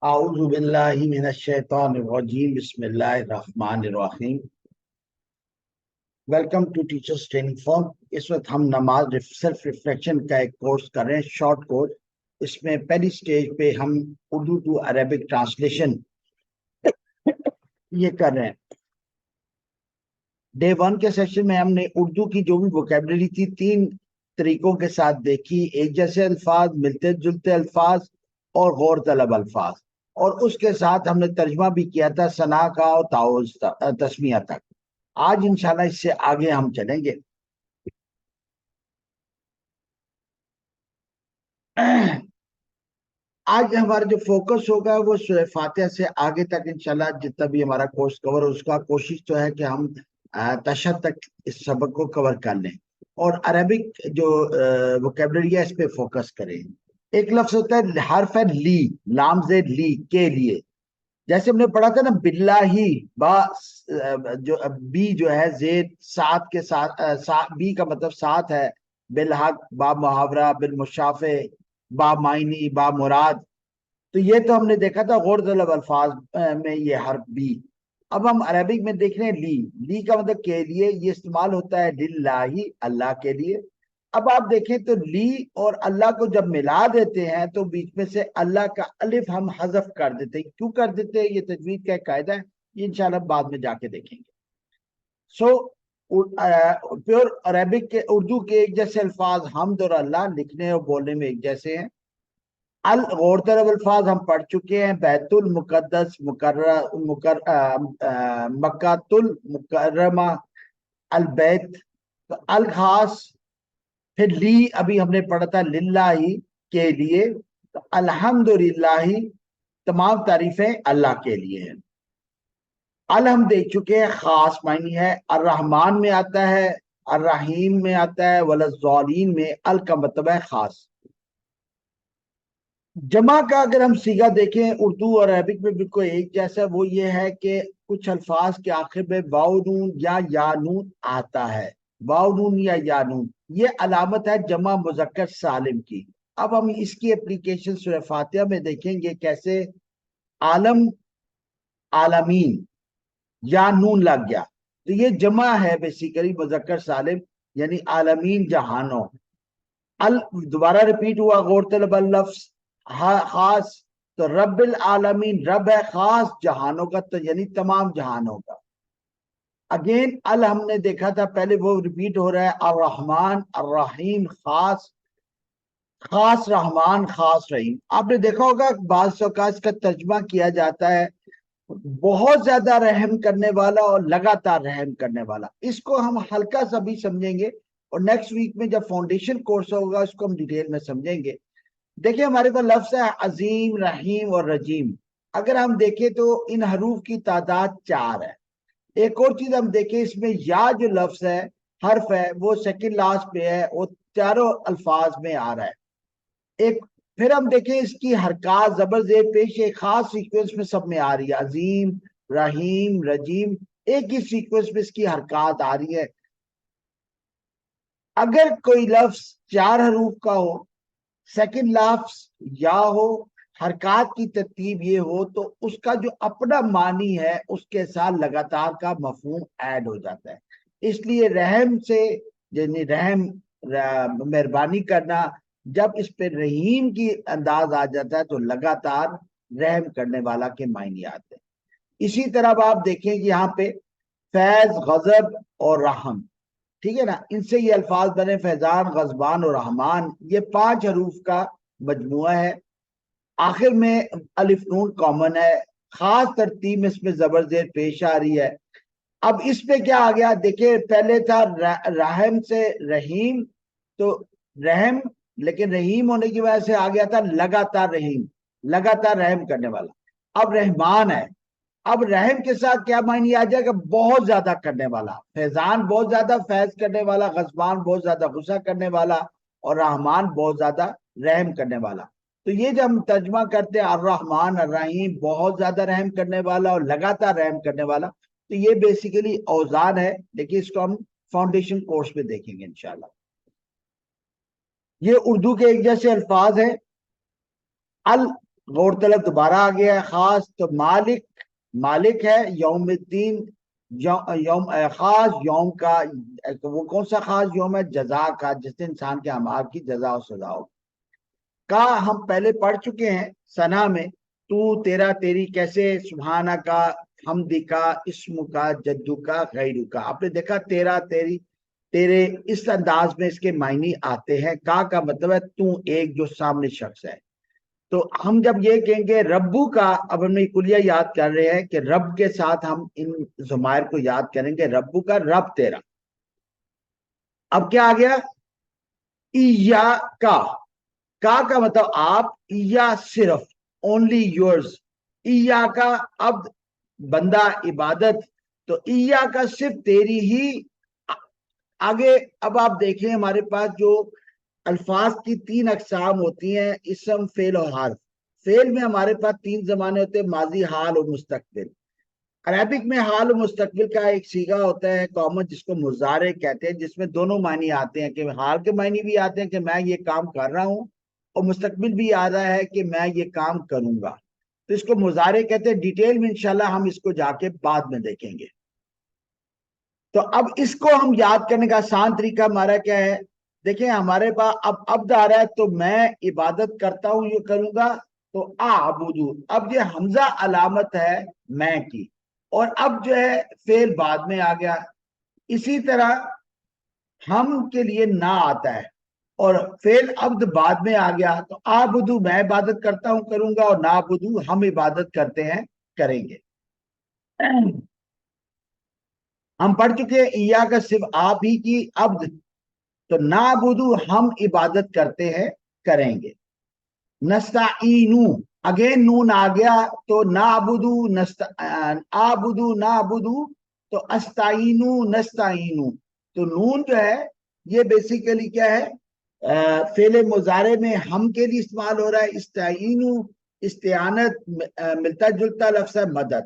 اعوذ باللہ من الشیطان الرجیم بسم اللہ الرحمن الرحیم۔ Welcome to teachers training forum. اس وقت ہم نماز سیلف ریفلیکشن کا ایک کورس کر رہے ہیں، شارٹ کورس۔ اس میں پہلی سٹیج پہ ہم اردو ٹو عربک ٹرانسلیشن یہ کر رہے ہیں۔ ڈے 1 کے سیشن میں ہم نے اردو کی جو بھی ووکیبلری تھی 3 طریقوں کے ساتھ دیکھی، ایک جیسے الفاظ، ملتے جلتے الفاظ اور غور طلب الفاظ، اور اس کے ساتھ ہم نے ترجمہ بھی کیا تھا ثنا کا اور تعوض تسمیہ تک۔ آج انشاءاللہ اس سے آگے ہم چلیں گے۔ آج ہمارا جو فوکس ہوگا وہ سورہ فاتحہ سے آگے تک انشاءاللہ جتنا بھی ہمارا کورس کور ہو، اس کا کوشش تو ہے کہ ہم تشہد تک اس سبق کو کور کر لیں اور عربک جو ووکیبلری ہے اس پہ فوکس کریں۔ ایک لفظ ہوتا ہے حرف ہے لی، لام زید لی، کے لیے۔ جیسے ہم نے پڑھا تھا نا باللہ، با جو بی جو ہے زید ساتھ کے ساتھ، بی کا مطلب ساتھ ہے، بالحق، با محاورہ، بالمشافہ، با معنی، با مراد۔ تو یہ تو ہم نے دیکھا تھا غور طلب الفاظ میں یہ حرف بی۔ اب ہم عربک میں دیکھ رہے ہیں لی، لی کا مطلب کے لیے، یہ استعمال ہوتا ہے للہ، اللہ کے لیے۔ اب آپ دیکھیں تو لی اور اللہ کو جب ملا دیتے ہیں تو بیچ میں سے اللہ کا الف ہم حذف کر دیتے ہیں۔ کیوں کر دیتے ہیں؟ یہ تجوید کا ایک قاعدہ ہے، یہ انشاءاللہ بعد میں جا کے دیکھیں گے۔ پیور عربک کے اردو کے ایک جیسے الفاظ حمد اور اللہ لکھنے اور بولنے میں ایک جیسے ہیں۔ غور طلب الفاظ ہم پڑھ چکے ہیں، بیت المقدس، مکۃ المکرمہ، البیت، الخاص۔ پھر لی ابھی ہم نے پڑھا تھا للہ، کے لیے۔ الحمدللہ، تمام تعریفیں اللہ کے لیے ہیں۔ ہم دیکھ چکے ہیں خاص معنی ہے، الرحمن میں آتا ہے، الرحیم میں آتا ہے، وللضالین میں۔ کا مطلب ہے خاص۔ جمع کا اگر ہم صیغہ دیکھیں اردو اور عربک میں بالکل ایک جیسا، وہ یہ ہے کہ کچھ الفاظ کے آخر میں واو نون یا نون آتا ہے۔ واو نون یا نون یہ علامت ہے جمع مذکر سالم کی۔ اب ہم اس کی اپلیکیشن سورہ فاتحہ میں دیکھیں گے کیسے عالم، عالمین، یا نون لگ گیا تو یہ جمع ہے بیسیکلی مذکر سالم، یعنی عالمین، جہانوں۔ دوبارہ ریپیٹ ہوا غور طلب اللفظ خاص، تو رب العالمین، رب ہے خاص جہانوں کا، تو یعنی تمام جہانوں کا۔ اگین ہم نے دیکھا تھا پہلے، وہ ریپیٹ ہو رہا ہے، الرحمن، الرحیم، خاص، خاص رحمان، خاص رحیم۔ آپ نے دیکھا ہوگا بعض اوقات کا ترجمہ کیا جاتا ہے بہت زیادہ رحم کرنے والا اور لگاتار رحم کرنے والا۔ اس کو ہم ہلکا سا بھی سمجھیں گے اور نیکسٹ ویک میں جب فاؤنڈیشن کورس ہوگا اس کو ہم ڈیٹیل میں سمجھیں گے۔ دیکھیں ہمارے پاس لفظ ہے عظیم، رحیم اور رجیم۔ اگر ہم دیکھیں تو ان حروف کی تعداد 4 ہے۔ ایک اور چیز ہم دیکھیں، اس میں یا جو لفظ ہے، حرف ہے، وہ سیکنڈ لاسٹ پہ ہے، وہ چاروں الفاظ میں آ رہا ہے۔ پھر ہم دیکھیں اس کی حرکات زبر زیر پیش ایک خاص سیکوینس میں سب میں آ رہی ہے، عظیم، رحیم، رجیم، ایک ہی سیکوینس میں اس کی حرکات آ رہی ہے۔ اگر کوئی لفظ 4 حروف کا ہو، سیکنڈ لفظ یا ہو، حرکات کی ترتیب یہ ہو، تو اس کا جو اپنا معنی ہے اس کے ساتھ لگاتار کا مفہوم ایڈ ہو جاتا ہے۔ اس لیے رحم سے، یعنی رحم، مہربانی کرنا، جب اس پہ رحیم کی انداز آ جاتا ہے تو لگاتار رحم کرنے والا کے معنی آتے ہیں۔ اسی طرح آپ دیکھیں کہ یہاں پہ فیض، غضب اور رحم، ٹھیک ہے نا، ان سے یہ الفاظ بنے، فیضان، غضبان اور رحمان۔ یہ 5 حروف کا مجموعہ ہے۔ آخر میں الف نون کامن ہے، خاص ترتیب میں اس میں زبر زیر پیش آ رہی ہے۔ اب اس پہ کیا آ گیا دیکھیں، پہلے تھا رحم سے رحیم، تو رحم، لیکن رحیم ہونے کی وجہ سے آ گیا تھا لگاتار رحیم، لگاتار رحم کرنے والا۔ اب رحمان ہے، اب رحم کے ساتھ کیا معنی آ جائے گا؟ بہت زیادہ کرنے والا۔ فیضان بہت زیادہ فیض کرنے والا، غضبان بہت زیادہ غصہ کرنے والا، اور رحمان بہت زیادہ رحم کرنے والا۔ تو یہ جب ہم ترجمہ کرتے ہیں الرحمن الرحیم، بہت زیادہ رحم کرنے والا اور لگاتار رحم کرنے والا، تو یہ بیسیکلی اوزان ہے، لیکن اس کو ہم فاؤنڈیشن کورس میں دیکھیں گے انشاءاللہ۔ یہ اردو کے ایک جیسے الفاظ ہیں۔ غور طلب دوبارہ آ گیا ہے. خاص تو مالک، مالک ہے. یوم الدین، یوم خاص یوم کا، وہ کون سا خاص یوم ہے؟ جزا کا، جس دن انسان کے اعمال کی جزا و سزا ہو. کا ہم پہلے پڑھ چکے ہیں ثنا میں. تو، تیرا، تیری، کیسے؟ سبحانہ کا، حمد کا، اسم کا، جدو کا، غیر کا. آپ نے دیکھا تیرا، تیری، تیرے، اس انداز میں اس کے معنی آتے ہیں. کا مطلب ہے تو ایک جو سامنے شخص ہے. تو ہم جب یہ کہیں گے ربو کا، اب ہم یہ کلیہ یاد کر رہے ہیں کہ رب کے ساتھ ہم ان ضمائر کو یاد کریں گے. ربو کا، رب تیرا. اب کیا آ گیا؟ ایا کا مطلب آپ، ایا صرف، اونلی یورز. ایا کا عبد، بندہ عبادت. تو ایا کا صرف تیری ہی. آگے اب آپ دیکھیں ہمارے پاس جو الفاظ کی تین اقسام ہوتی ہیں، اسم، فعل اور حرف. فعل میں ہمارے پاس تین زمانے ہوتے ہیں، ماضی، حال اور مستقبل. عربک میں حال و مستقبل کا ایک صیغہ ہوتا ہے کامن، جس کو مضارع کہتے ہیں، جس میں دونوں معنی آتے ہیں، کہ حال کے معنی بھی آتے ہیں کہ میں یہ کام کر رہا ہوں، اور مستقبل بھی آ رہا ہے کہ میں یہ کام کروں گا. تو اس کو مضارع کہتے ہیں. ڈیٹیل میں انشاءاللہ ہم اس کو جا کے بعد میں دیکھیں گے. تو اب اس کو ہم یاد کرنے کا آسان طریقہ ہمارا کیا ہے؟ دیکھیں ہمارے پاس اب عبد آ رہا ہے، تو میں عبادت کرتا ہوں، یہ کروں گا. تو اعبدو، اب یہ حمزہ علامت ہے میں کی، اور اب جو ہے فعل بعد میں آ گیا. اسی طرح ہم کے لیے نہ آتا ہے، اور فعل عبد بعد میں آ گیا. تو اعبدو میں عبادت کرتا ہوں، کروں گا، اور نعبدو ہم عبادت کرتے ہیں، کریں گے. ہم پڑھ چکے ایا کا صرف آپ ہی کی عبد. تو نعبدو ہم عبادت کرتے ہیں، کریں گے. نستعینو، اگین نون آ گیا. تو نعبدو آبدو نعبدو، تو استعینو نستعینو. تو نون جو ہے یہ بیسیکلی کیا ہے؟ فعل مضارع میں ہم کے لیے استعمال ہو رہا ہے. استعینو استعانت، ملتا جلتا لفظ ہے مدد.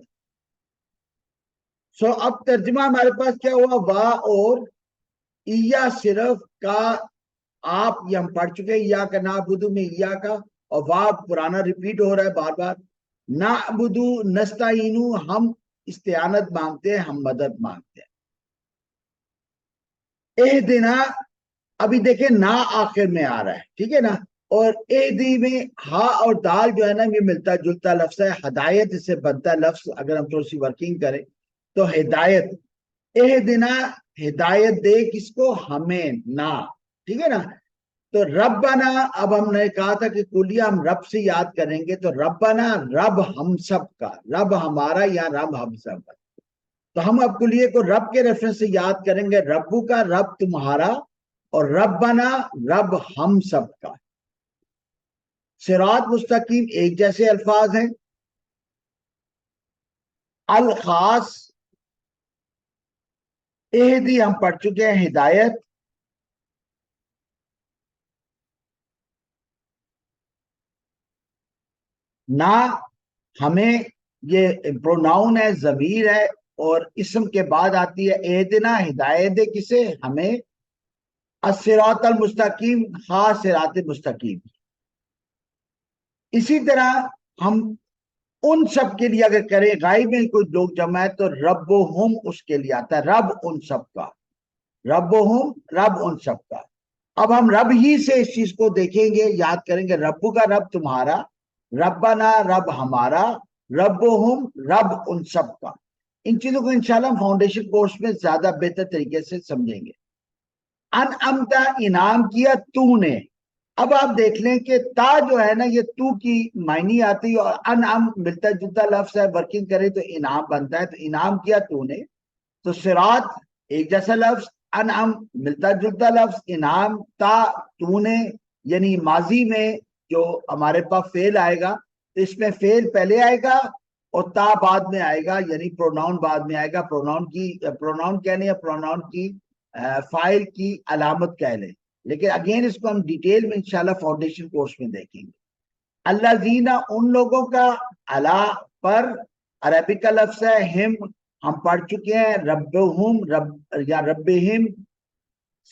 سو اب ترجمہ ہمارے پاس کیا ہوا؟ وا اور ایا صرف کا آپ، یہ ہم پڑھ چکے یا کا نعبدو میں یا کا، اور وا پرانا ریپیٹ ہو رہا ہے بار بار. نعبدو نستعینو ہم استعانت مانگتے ہیں، ہم مدد مانگتے ہیں. اہدنا، ابھی دیکھیں نا آخر میں آ رہا ہے، ٹھیک ہے نا. اور اہدی میں ہا اور دال جو ہے نا یہ ملتا جلتا لفظ ہے. ہدایت اس سے بنتا لفظ، اگر ہم تھوڑی سی ورکنگ کریں تو ہدایت. اہدنا ہدایت دے، کس کو؟ ہمیں، نہ، ٹھیک ہے نا. تو ربنا، اب ہم نے کہا تھا کہ کلیہ ہم رب سے یاد کریں گے. تو ربنا رب ہم سب کا، رب ہمارا یا رب ہم سب کا. تو ہم اب کلیہ کو رب کے ریفرنس سے یاد کریں گے. ربو کا رب تمہارا، اور ربنا رب ہم سب کا. صراط مستقیم ایک جیسے الفاظ ہیں. الخاص، اہدی ہم پڑھ چکے ہیں ہدایت. نہ ہمیں، یہ پروناؤن ہے، ضمیر ہے، اور اسم کے بعد آتی ہے اہدنا، ہدایت دے کسے؟ ہمیں. الصراط المستقیم، خاص صراط مستقیم. اسی طرح ہم ان سب کے لیے اگر کریں، غائب میں کوئی لوگ جمع ہے تو ربہم اس کے لیے آتا ہے، رب ان سب کا. ربہم رب ان سب کا. اب ہم رب ہی سے اس چیز کو دیکھیں گے، یاد کریں گے. ربو کا رب تمہارا، ربنا رب ہمارا، ربہم رب ان سب کا. ان چیزوں کو انشاءاللہ ہم فاؤنڈیشن کورس میں زیادہ بہتر طریقے سے سمجھیں گے. انعمتا انعام کیا تو نے. اب آپ دیکھ لیں کہ تا جو ہے نا یہ تو کی معنی آتی ہے، اور انعم ملتا جلتا لفظ ہے، ورکنگ کرے تو انعام بنتا ہے. تو انعام کیا تو نے. تو صراط ایک جیسا لفظ، انعم ملتا جلتا لفظ، انعام تا تو نے، یعنی ماضی میں جو ہمارے پاس فعل آئے گا تو اس میں فعل پہلے آئے گا اور تا بعد میں آئے گا، یعنی پروناؤن بعد میں آئے گا. پروناؤن کہنے یا پروناؤن کی فائل کی علامت کہہ لیں. لیکن اگین اس کو ہم ڈیٹیل میں انشاءاللہ فاؤنڈیشن کورس میں دیکھیں گے. اللہ زینہ ان لوگوں کا، اللہ پر عربی کا لفظ ہے. ہم پڑھ چکے ہیں ربہم رب یا ربہم.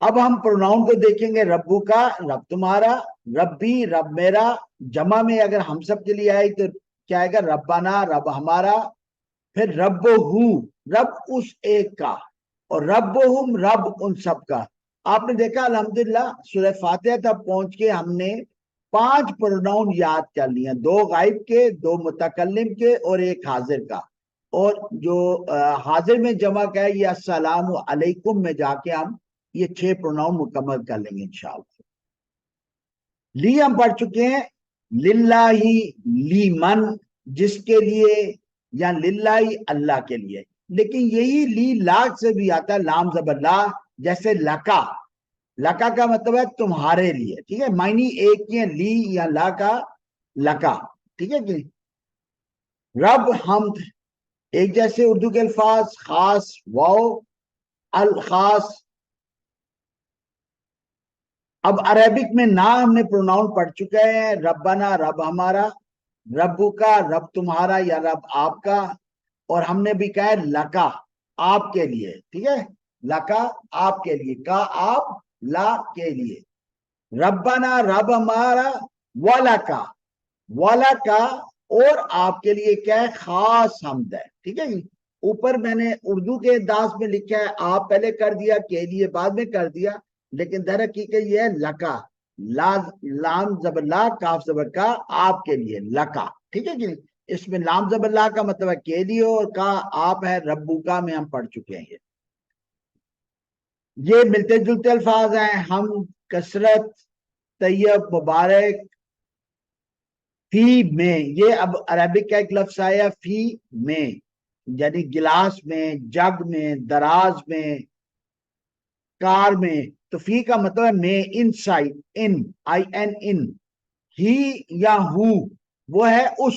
اب ہم پروناؤن کو دیکھیں گے، ربو کا رب تمہارا، ربی رب میرا، جمع میں اگر ہم سب کے لیے آئی تو کیا آئے گا؟ ربنا رب ہمارا، پھر رب رب اس ایک کا، اور ربہم رب ان سب کا۔ آپ نے دیکھا الحمدللہ سورہ فاتحہ تک پہنچ کے ہم نے 5 پروناؤن یاد کر لیے، 2 غائب کے، 2 متکلم کے اور 1 حاضر کا، اور جو حاضر میں جمع کا ہے یہ السلام علیکم میں جا کے ہم یہ 6 پروناؤن مکمل کر لیں گے انشاءاللہ۔ لی ہم پڑھ چکے ہیں، للہ لیمن جس کے لیے، یا للہ اللہ کے لیے، لیکن یہی لی لا سے بھی آتا ہے، لام زبر لا، جیسے لکا، لکا کا مطلب ہے تمہارے لیے، ٹھیک ہے، معنی ایک ہی ہے، لی یا لا کا، لکا، ٹھیک ہے کہ رب حمد ایک جیسے اردو کے الفاظ، خاص واو الخاص۔ اب عربک میں نہ ہم نے پروناؤن پڑھ چکے ہیں، ربنا رب ہمارا، ربو کا رب تمہارا یا رب آپ کا، اور ہم نے بھی کہا ہے لکا آپ کے لیے، ٹھیک ہے، لکا آپ کے لیے، کا آپ، لا کے لیے، ربنا رب ہمارا، ولکا ولکا اور آپ کے لیے کیا ہے؟ خاص حمد ہے، ٹھیک ہے جی۔ اوپر میں نے اردو کے انداز میں لکھا ہے، آپ پہلے کر دیا، کے لیے بعد میں کر دیا، لیکن در حقیقت یہ ہے لکا، لام زبر لا کاف زبر کا، آپ کے لیے لکا، ٹھیک ہے جی۔ اس میں لام زبر لا کا مطلب ہے کے لیے، اور کا آپ ہے، ربو کا میں ہم پڑھ چکے ہیں۔ یہ ملتے جلتے الفاظ ہیں، ہم، کثرت، طیب، مبارک، فی میں، یہ اب عربک کا ایک لفظ آیا فی میں، یعنی گلاس میں، جگ میں، دراز میں، کار میں، تو فی کا مطلب ہے میں، ان سائڈ، ان آئی این ان، ہی یا ہو وہ ہے اس،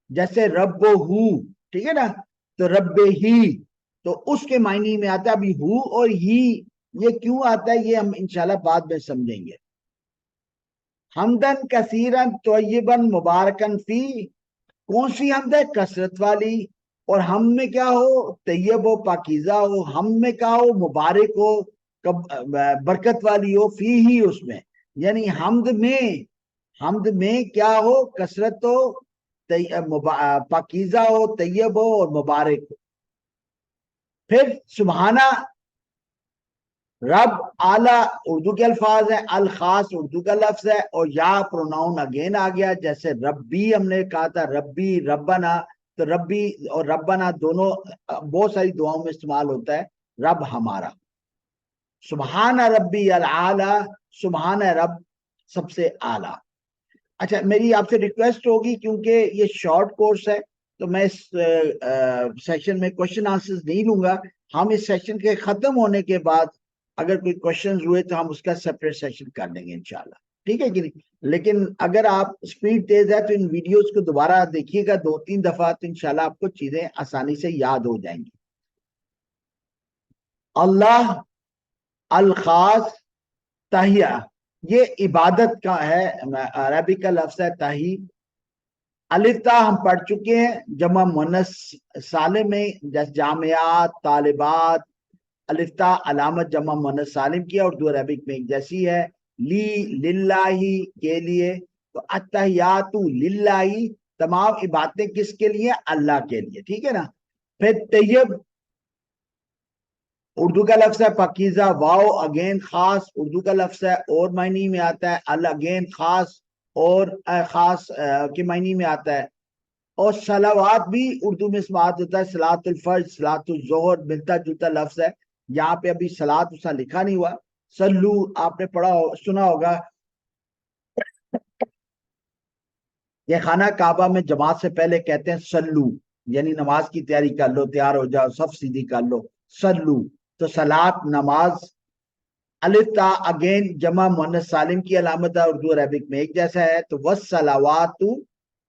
جیسے رب ہو، ٹھیک ہے نا، تو رب ہی تو اس کے معنی میں آتا ہے۔ ابھی ہو اور ہی یہ کیوں آتا ہے یہ ہم انشاءاللہ بعد میں سمجھیں گے۔ حمدن کثیرن طیبن مبارکن فی، کون سی حمد ہے؟ کثرت والی، اور ہم میں کیا ہو؟ طیب ہو، پاکیزہ ہو، ہم میں کیا ہو؟ مبارک ہو، برکت والی ہو، فی ہی اس میں، یعنی حمد میں کیا ہو؟ کثرت ہو، پاکیزہ ہو، طیب ہو اور مبارک ہو۔ پھر سبحانہ رب اعلی اردو کے الفاظ ہیں، الخاص اردو کا لفظ ہے، اور یا پروناؤن اگین آ گیا، جیسے ربی ہم نے کہا تھا، ربی ربنا، تو ربی اور ربنا دونوں بہت ساری دعاؤں میں استعمال ہوتا ہے، رب ہمارا۔ سبحان ربی العالی، سبحان رب سب سے اعلی۔ اچھا میری آپ سے ریکویسٹ ہوگی، کیونکہ یہ شارٹ کورس ہے تو میں اس سیشن میں کوشچن آنسرز نہیں لوں گا، ہم اس سیشن کے ختم ہونے کے بعد اگر کوئی کوشچن ہوئے تو ہم اس کا سیپریٹ سیشن کر لیں گے انشاءاللہ، ٹھیک ہے کہ نہیں؟ لیکن اگر آپ سپیڈ تیز ہے تو ان ویڈیوز کو دوبارہ دیکھیے گا 2-3 دفعہ، تو انشاءاللہ آپ کو چیزیں آسانی سے یاد ہو جائیں گی۔ اللہ الخاص تحیہ، یہ عبادت کا ہے، عربی کا لفظ ہے تحی۔ الف تا ہم پڑھ چکے ہیں، جمع مؤنث سالم میں، جیسے جامعات، طالبات، الف تا علامت جمع مؤنث سالم کی، اردو عربک میں ایک جیسی ہے۔ لی للہ کے لیے، تو التحیات للہ، تمام عبادتیں کس کے لیے؟ اللہ کے لیے، ٹھیک ہے نا۔ پھر طیب اردو کا لفظ ہے، پاکیزہ واو اگین خاص اردو کا لفظ ہے، اور معنی میں آتا ہے، اگین خاص اور خاص کے معنی میں آتا ہے۔ اور صلوات بھی اردو میں استعمال ہوتا ہے، صلاۃ الفجر، صلاۃ الظہر، ملتا جلتا لفظ ہے، یہاں پہ ابھی صلاۃ اس کا لکھا نہیں ہوا۔ سلو آپ نے سنا ہوگا، یہ خانہ کعبہ میں جماعت سے پہلے کہتے ہیں سلو، یعنی نماز کی تیاری کر لو، تیار ہو جاؤ، صف سیدھی کر لو، سلو، تو صلاۃ نماز۔ الف تا اگین جمع مؤنث سالم کی علامت ہے، اردو عربک میں ایک جیسا ہے، تو والصلوات،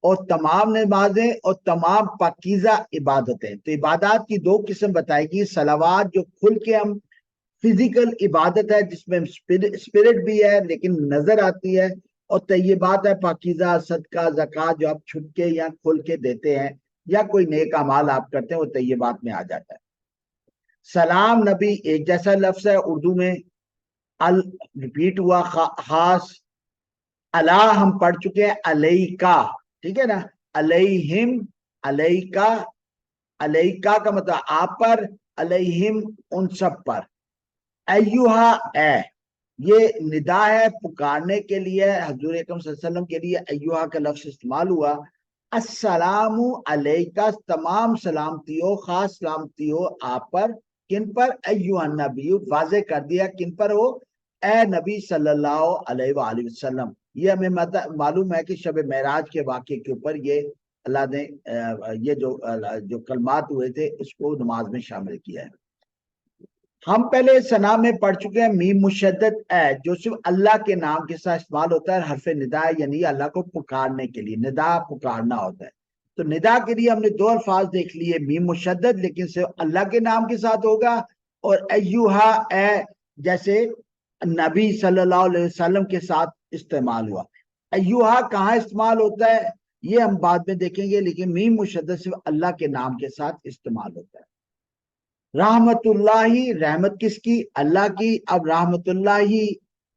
اور تمام نمازیں اور تمام پاکیزہ عبادتیں۔ تو عبادات کی 2 قسم بتائے گی، صلوات جو کھل کے ہم فزیکل عبادت ہے جس میں اسپرٹ بھی ہے لیکن نظر آتی ہے، اور طیبات ہے پاکیزہ، صدقہ، زکوٰۃ جو آپ چھپ کے یا کھل کے دیتے ہیں، یا کوئی نیک اعمال آپ کرتے ہیں، وہ طیبات میں آ جاتا ہے۔ سلام نبی ایک جیسا لفظ ہے اردو میں، ال ریپیٹ ہوا خاص، الا ہم پڑھ چکے ہیں علیکا، ٹھیک ہے نا، علیہم، علیکا، علیکا کا مطلب آپ پر، علیہم ان سب پر، ایوہا اے، یہ ندا ہے پکارنے کے لیے، حضور اکرم صلی اللہ علیہ وسلم کے لیے ایوہا کا لفظ استعمال ہوا۔ السلام علیکہ، تمام سلامتی ہو، خاص سلامتی ہو آپ پر، کن پر؟ ایوہا النبی، واضح کر دیا کن پر ہو؟ اے نبی صلی اللہ علیہ وآلہ وسلم۔ یہ ہمیں معلوم ہے کہ شب معراج کے واقعے کے اوپر یہ اللہ نے یہ جو کلمات ہوئے تھے اس کو نماز میں شامل کیا ہے۔ ہم پہلے ثنا میں پڑھ چکے ہیں میم مشدد اے، جو صرف اللہ کے نام کے ساتھ استعمال ہوتا ہے، حرف ندا، یعنی اللہ کو پکارنے کے لیے، ندا پکارنا ہوتا ہے۔ تو ندا کے لیے ہم نے دو الفاظ دیکھ لیے، میم مشدد لیکن صرف اللہ کے نام کے ساتھ ہوگا، اور ایوہا اے جیسے نبی صلی اللہ علیہ وسلم کے ساتھ استعمال ہوا۔ ایوہا کہاں استعمال ہوتا ہے یہ ہم بعد میں دیکھیں گے، لیکن میم مشدد صرف اللہ کے نام کے ساتھ استعمال ہوتا ہے۔ رحمت اللہ، رحمت کس کی؟ اللہ کی۔ اب رحمت اللہ،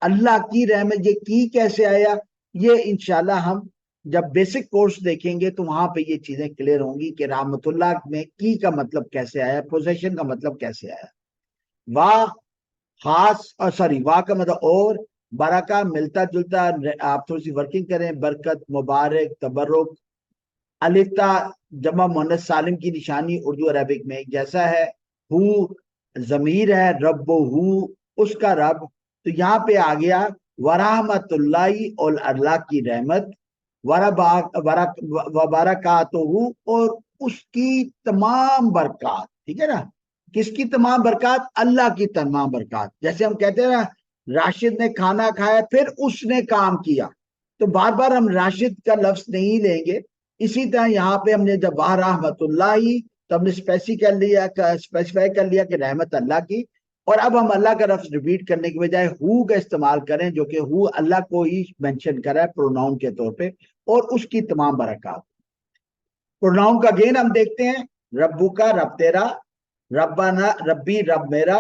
اللہ کی رحمت، یہ کی کیسے آیا؟ یہ انشاءاللہ ہم جب بیسک کورس دیکھیں گے تو وہاں پہ یہ چیزیں کلیئر ہوں گی کہ رحمت اللہ میں کی کا مطلب کیسے آیا، پوزیشن کا مطلب کیسے آیا۔ واہ خاص، سوری واہ کا مطلب اور، برکہ ملتا جلتا، آپ تھوڑی سی ورکنگ کریں، برکت، مبارک، تبرک۔ الفتا جمع مؤنث سالم کی نشانی اردو عربک میں جیسا ہے۔ ہو ضمیر ہے، رب ہو اس کا رب، تو یہاں پہ آ گیا ورحمت اللہ، اور اللہ کی رحمت، وبرکاتہ، اور اس کی تمام برکات، ٹھیک ہے نا، کس کی تمام برکات؟ اللہ کی تمام برکات۔ جیسے ہم کہتے ہیں نا راشد نے کھانا کھایا پھر اس نے کام کیا، تو بار بار ہم راشد کا لفظ نہیں لیں گے۔ اسی طرح یہاں پہ ہم نے جب رحمت اللہ، تو ہم نے اسپیسیفائی کر لیا کہ رحمت اللہ کی، اور اب ہم اللہ کا لفظ ریپیٹ کرنے کی بجائے ہو کا استعمال کریں، جو کہ ہو اللہ کو ہی مینشن کرا ہے پروناؤن کے طور پہ، اور اس کی تمام برکات۔ پروناؤن کا گین ہم دیکھتے ہیں، ربو کا رب تیرا، ربنا ربی رب میرا،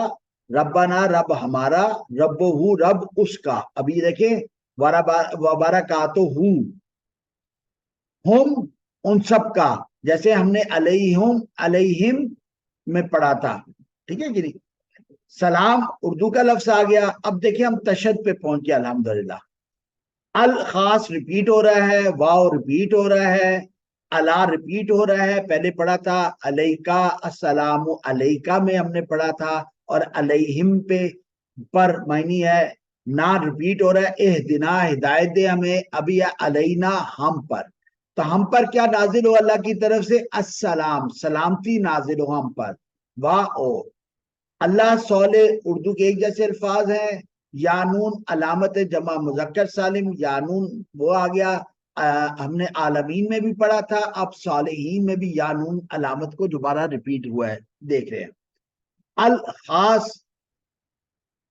ربنا رب ہمارا، رب ہو رب اس کا۔ اب یہ دیکھیں وبرکاتہ ہو، ہم ان سب کا، جیسے ہم نے علیہم علیہم میں پڑھا تھا، ٹھیک ہے کہ نہیں؟ سلام اردو کا لفظ آ گیا۔ اب دیکھیں ہم تشد پہ پہنچ گیا الحمدللہ۔ الخاص ریپیٹ ہو رہا ہے، واو ریپیٹ ہو رہا ہے، الا ریپیٹ ہو رہا ہے، پہلے پڑھا تھا علیکا، السلام علیکا میں ہم نے پڑھا تھا، اور علیہم پہ پر معنی ہے نا ریپیٹ ہو رہا ہے، اہدنا ہدایت دے ہمیں، ابھی علینا ہم پر، تو ہم پر کیا نازل ہو اللہ کی طرف سے؟ السلام، سلامتی نازل ہو ہم پر، واہ او۔ اللہ صالح اردو کے ایک جیسے الفاظ ہیں، یانون علامت جمع مذکر سالم، یانون وہ آ گیا، ہم نے عالمین میں بھی پڑھا تھا، اب صالحین میں بھی یانون علامت کو دوبارہ ریپیٹ ہوا ہے، دیکھ رہے ہیں۔ الخاص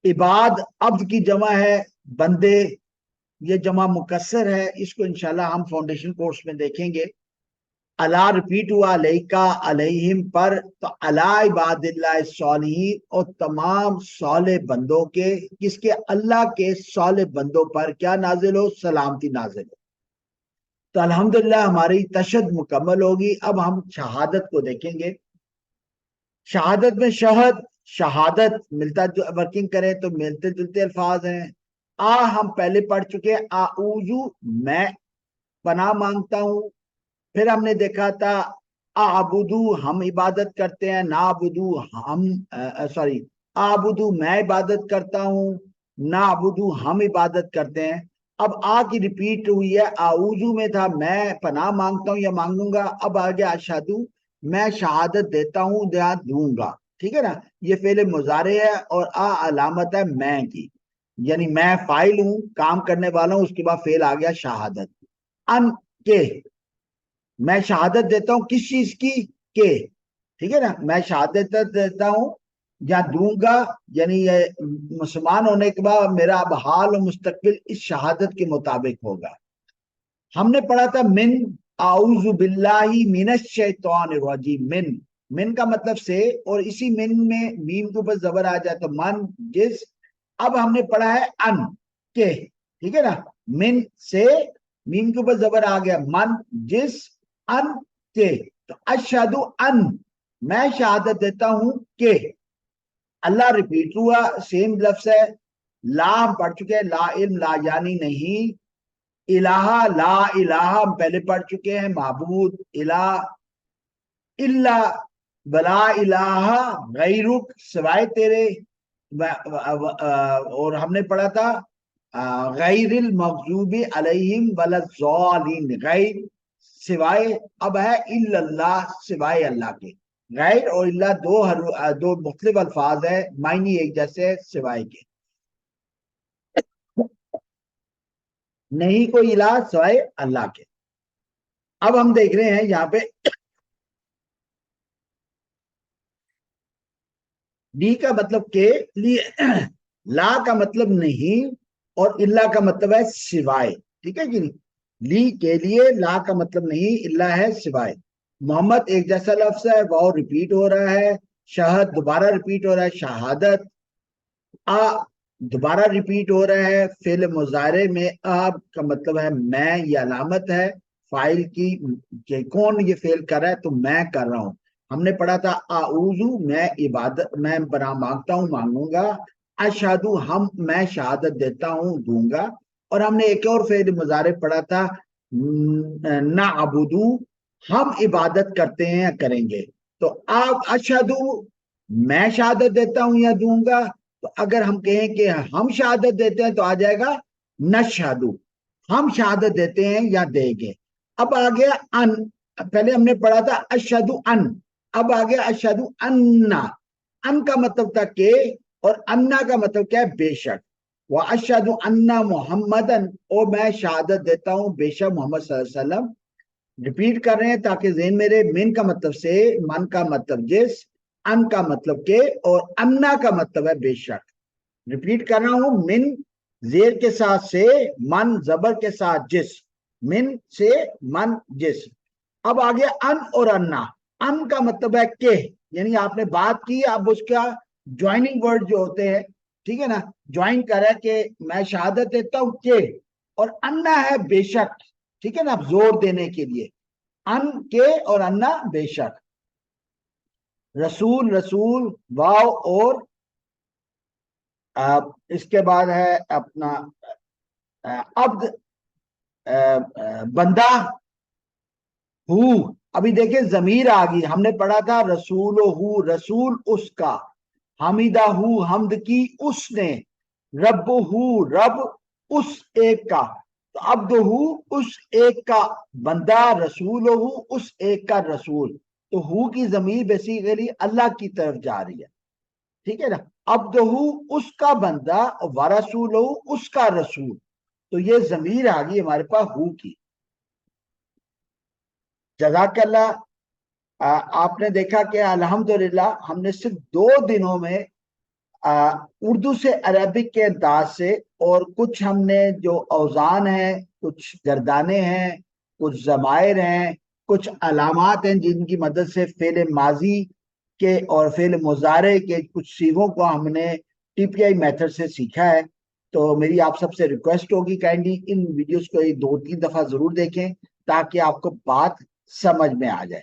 عباد، عبد کی جمع ہے، بندے، یہ جمع مکسر ہے، اس کو انشاءاللہ ہم فاؤنڈیشن کورس میں دیکھیں گے۔ اللہ ریپیٹ ہوا علیکا علیہم پر، تو علی عباد اللہ الصالحین، اور تمام صالح بندوں کے، کس کے؟ اللہ کے صالح بندوں پر کیا نازل ہو؟ سلامتی نازل ہو۔ تو الحمدللہ ہماری تشد مکمل ہوگی۔ اب ہم شہادت کو دیکھیں گے۔ شہادت میں شہادت ملتا ورکنگ کریں تو ملتے جلتے الفاظ ہیں۔ ہم پہلے پڑھ چکے، اعوذ میں پناہ مانگتا ہوں، پھر ہم نے دیکھا تھا اعبدو ہم عبادت کرتے ہیں، نعبدو ہم اعبدو میں عبادت کرتا ہوں، نعبدو ہم عبادت کرتے ہیں۔ اب کی ریپیٹ ہوئی ہے، اعوذ میں تھا میں پناہ مانگتا ہوں یا مانگوں گا، اب آگے اشہدو میں شہادت دیتا ہوں یا دوں گا، ٹھیک ہے نا، یہ فعل مضارع ہے، اور علامت ہے میں کی، یعنی میں فاعل ہوں، کام کرنے والا ہوں، اس کے بعد فعل آ گیا شہادت، ان کے، میں شہادت دیتا ہوں کس چیز کی؟ کہ، ٹھیک ہے نا، میں شہادت دیتا ہوں یا دوں گا، یعنی یہ مسلمان ہونے کے بعد میرا اب حال و مستقبل اس شہادت کے مطابق ہوگا۔ ہم نے پڑھا تھا من، اعوذ باللہ من الشیطان الرجیم، من کا مطلب سے، اور اسی من میں میم کے اوپر زبر آ جائے تو من، جس، اب ہم نے پڑھا ہے ان کے، ٹھیک ہے نا، من سے میم کے اوپر زبر آ گیا، من جس، ان کے، تو اشہدو ان میں شہادت دیتا ہوں کہ، اللہ ریپیٹ ہوا، سیم لفظ ہے، لا ہم پڑھ چکے ہیں، لا علم لا یعنی نہیں، الہ لا الہ ہم پہلے پڑھ چکے ہیں، معبود الہ، الا بلا الہ غیرک سوائے تیرے، اور ہم نے پڑھا تھا غیر المغضوب علیہم ولا الضالین، غیر سوائے، اب ہے الا اللہ سوائے اللہ کے، غیر اور اللہ دو مختلف الفاظ ہے، معنی ایک جیسے سوائے کے، نہیں کوئی الہ سوائے اللہ کے۔ اب ہم دیکھ رہے ہیں یہاں پہ لی کا مطلب کہ، لا کا مطلب نہیں اور اللہ کا مطلب ہے سوائے، ٹھیک ہے کہ نہیں، لی کے لیے، لا کا مطلب نہیں، اللہ ہے سوائے، محمد ایک جیسا لفظ ہے، واو ریپیٹ ہو رہا ہے، شہد دوبارہ ریپیٹ ہو رہا ہے، شہادت، آ دوبارہ ریپیٹ ہو رہا ہے، فعل مضارع میں آب کا مطلب ہے میں، یہ علامت ہے فاعل کی کہ کون یہ فعل کر رہا ہے، تو میں کر رہا ہوں۔ ہم نے پڑھا تھا اعوذ میں عبادت، میں بنا مانگتا ہوں مانگوں گا، اشہدو میں شہادت دیتا ہوں دوں گا، اور ہم نے ایک اور فعل مضارع پڑھا تھا نعبدو ہم عبادت کرتے ہیں یا کریں گے، تو آپ اشہدو میں شہادت دیتا ہوں یا دوں گا، تو اگر ہم کہیں کہ ہم شہادت دیتے ہیں تو آ جائے گا نشہدو ہم شہادت دیتے ہیں یا دیں گے۔ اب آ گیا ان، پہلے ہم نے پڑھا تھا اشہدو ان، اب آ گیا اشہدو انا، ان کا مطلب تھا کہ، اور انا کا مطلب کیا ہے، بے شک، وہ اشہدو انا محمدن، اور میں شہادت دیتا ہوں بے شک محمد صلی اللہ علیہ وسلم، ریپیٹ کر رہے ہیں تاکہ ذہن میرے، من کا مطلب سے، من کا مطلب جس، ان کا مطلب کہ، اور انا کا مطلب ہے بے شک، ریپیٹ کر رہا ہوں، من زیر کے ساتھ سے، من زبر کے ساتھ جس، من سے من جس، اب آگے ان اور انا، ان کا مطلب ہے کہ، یعنی آپ نے بات کی، اب اس کا جوائننگ ورڈ جو ہوتے ہیں، ٹھیک ہے نا، جوائن کرا کہ میں شہادت دیتا ہوں کہ، اور انا ہے بے شک، ٹھیک ہے نا، زور دینے کے لیے، ان کے اور انا بے شک، رسول رسول واو، اور اس کے بعد ہے اپنا عبد بندہ، ہو، ابھی دیکھیں ضمیر آ گئی، ہم نے پڑھا تھا رسول ہو رسول اس کا، حمیدہ ہو حمد کی اس نے، رب ہو رب اس ایک کا، تو عبد ہو اس ایک کا بندہ، رسول ہو اس ایک کا رسول، تو ہو کی ضمیر بیسیکلی اللہ کی طرف جا رہی ہے، ٹھیک ہے نا، عبد ہو اس کا بندہ، ورسول ہو اس کا رسول، تو یہ ضمیر آ گئی ہمارے پاس ہو کی۔ جزاک اللہ، آپ نے دیکھا کہ الحمدللہ ہم نے صرف 2 دنوں میں اردو سے عربک کے انداز سے، اور کچھ ہم نے جو اوزان ہیں، کچھ گردانے ہیں، کچھ ضمائر ہیں، کچھ علامات ہیں جن کی مدد سے فعل ماضی کے اور فعل مضارع کے کچھ صیغوں کو ہم نے ٹی پی آئی میتھڈ سے سیکھا ہے، تو میری آپ سب سے ریکویسٹ ہوگی کائنڈلی ان ویڈیوز کو 2-3 دفعہ ضرور دیکھیں تاکہ آپ کو بات سمجھ میں آ جائے۔